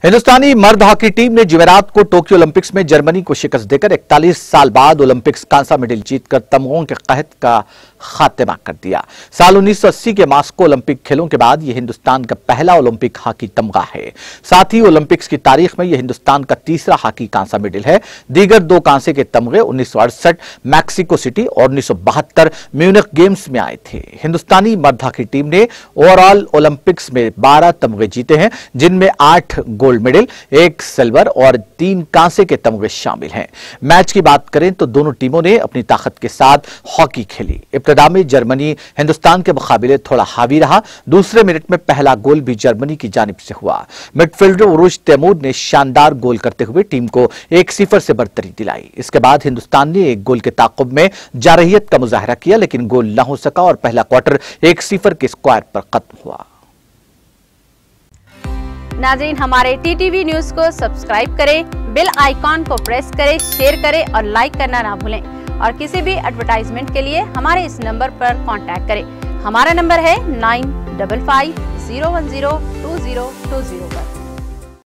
हिंदुस्तानी मर्द hockey team ने जुमेरात को टोक्यो ओलंपिक्स में जर्मनी को शिकस्त देकर 41 साल बाद ओलंपिक्स कांसा मेडल जीतकर तमगों के कहत का खात्मा कर दिया। साल 1980 के मास्को ओलंपिक खेलों के बाद यह हिंदुस्तान का पहला ओलंपिक हॉकी तमगा है। साथ ही ओलंपिक्स की तारीख में यह हिंदुस्तान का तीसरा हॉकी कांसा मेडल है। दीगर दो कांसे के तमगे 1968 मैक्सिको सिटी और 1972 म्यूनिख गेम्स में आए थे। हिंदुस्तानी मर्द हॉकी टीम ने ओवरऑल ओलंपिक्स में 12 तमगे जीते हैं, जिनमें 8 गोल्ड मेडल, 1 सिल्वर और 3 कांसे के तमगे शामिल हैं। मैच की बात करें तो दोनों टीमों ने अपनी ताकत के साथ हॉकी खेली। इब्तिदा में जर्मनी हिंदुस्तान के मुकाबले थोड़ा हावी रहा। दूसरे मिनट में पहला गोल भी जर्मनी की जानिब से हुआ। मिडफील्डर उरुज तैमूर ने शानदार गोल करते हुए टीम को 1-0 से बढ़तरी दिलाई। इसके बाद हिंदुस्तान ने 1 गोल के ताक़ुब में जारहियत का मुजाहरा किया, लेकिन गोल न हो सका और पहला क्वार्टर 1-0 के स्कोर पर खत्म हुआ। नाज़रीन, हमारे टीटीवी न्यूज को सब्सक्राइब करें, बेल आइकॉन को प्रेस करें, शेयर करें और लाइक करना ना भूलें। और किसी भी एडवर्टाइजमेंट के लिए हमारे इस नंबर पर कांटेक्ट करें। हमारा नंबर है 9550102020 पर।